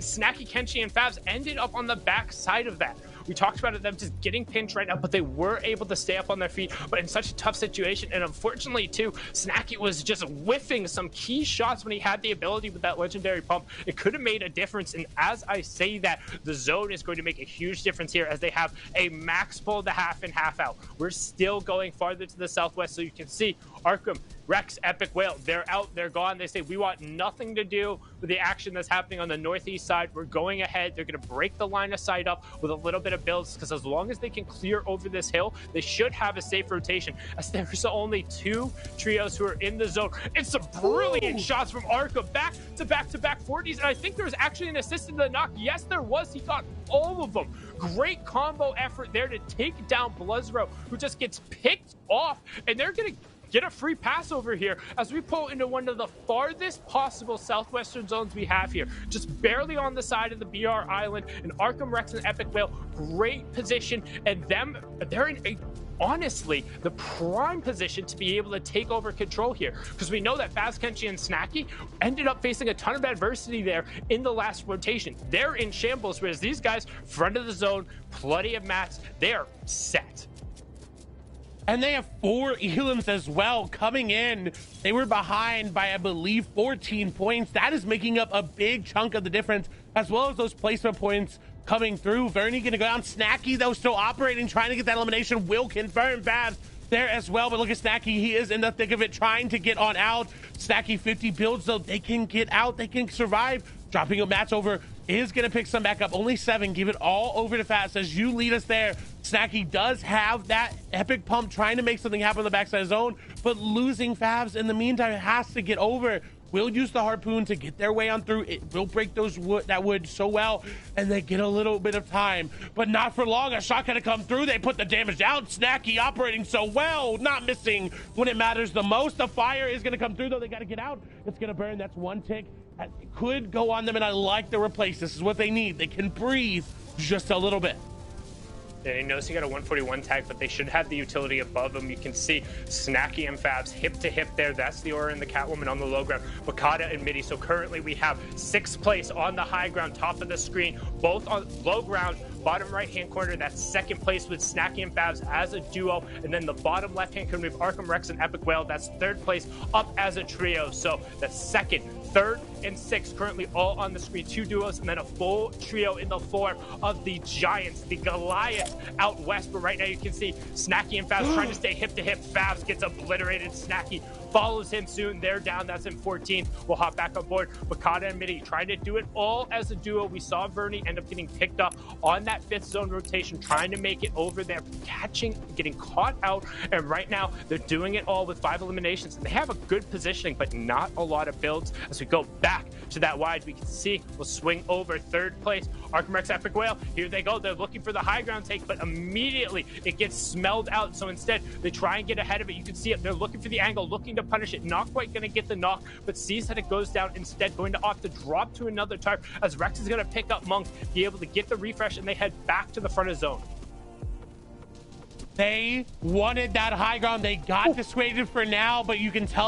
Snacky, Kenshi, and Favs ended up on the back side of that. We talked about them just getting pinched right now, but they were able to stay up on their feet, but in such a tough situation. And unfortunately, too, Snacky was just whiffing some key shots when he had the ability with that legendary pump. It could have made a difference. And as I say that, the zone is going to make a huge difference here as they have a max pull to half and half out. We're still going farther to the southwest, so you can see Arkham, Rex, Epic Whale, they're out, they're gone. They say, we want nothing to do with the action that's happening on the northeast side. We're going ahead. They're going to break the line of sight up with a little bit of builds, because as long as they can clear over this hill, they should have a safe rotation, as there's only 2 trios who are in the zone. It's some brilliant shots from Arkham, back-to-back 40s, and I think there was actually an assist in the knock. Yes, there was. He got all of them. Great combo effort there to take down Blizzro, who just gets picked off, and they're going to get a free pass over here as we pull into one of the farthest possible southwestern zones we have here, just barely on the side of the BR Island. And Arkham, Rex, and Epic Whale, great position, and they're in honestly the prime position to be able to take over control here, because we know that Faz, Kenshi, and Snacky ended up facing a ton of adversity there in the last rotation. They're in shambles, whereas these guys, front of the zone, plenty of mats, they're set. And they have 4 elims as well coming in. They were behind by, I believe, 14 points. That is making up a big chunk of the difference, as well as those placement points coming through. Vernie gonna go down. Snacky, though, still operating, trying to get that elimination. Will confirm Babs there as well, but look at Snacky. He is in the thick of it, trying to get on out. Snacky 50 builds, though. They can get out. They can survive. Dropping a match over is going to pick some back up. Only 7. Give it all over to Fast as you lead us there. Snacky does have that epic pump, trying to make something happen on the backside of zone, but losing Favs in the meantime has to get over. Will use the harpoon to get their way on through. It will break that wood so well, and they get a little bit of time, but not for long. A shot gonna come through. They put the damage down. Snacky operating so well, not missing when it matters the most. The fire is gonna come through, though. They gotta get out. It's gonna burn. That's 1 tick. It could go on them, and I like the replace. This is what they need. They can breathe just a little bit. And he knows he got a 141 tag, but they should have the utility above them. You can see Snacky and Fabs hip to hip there. That's the Aura and the Catwoman on the low ground. Bakata and Midi. So currently we have 6th place on the high ground, top of the screen, both on low ground, bottom right-hand corner. That's 2nd place with Snacky and Fabs as a duo. And then the bottom left-hand corner, we have Arkham, Rex, and Epic Whale. That's 3rd place up as a trio. So that's 2nd, 3rd, and 6th currently all on the screen. 2 duos, and then a full trio in the form of the Giants, the Goliaths out west. But right now you can see Snacky and Fabs trying to stay hip to hip. Fabs gets obliterated. Snacky follows him soon. They're down. That's in 14th. We'll hop back on board. Bakata and Midi trying to do it all as a duo. We saw Vernie end up getting picked up on that 5th zone rotation, trying to make it over there, getting caught out. And right now they're doing it all with 5 eliminations. They have a good positioning, but not a lot of builds. As we go back to that wide, we can see we'll swing over 3rd place. Arkham, Rex, Epic Whale. Here they go. They're looking for the high ground take, but immediately it gets smelled out. So instead they try and get ahead of it. You can see it. They're looking for the angle, looking to punish it. Not quite going to get the knock, but sees that it goes down. Instead going to opt to drop to another tarp, as Rex is going to pick up Monk, be able to get the refresh, and they head back to the front of zone. They wanted that high ground. They got dissuaded for now, but you can tell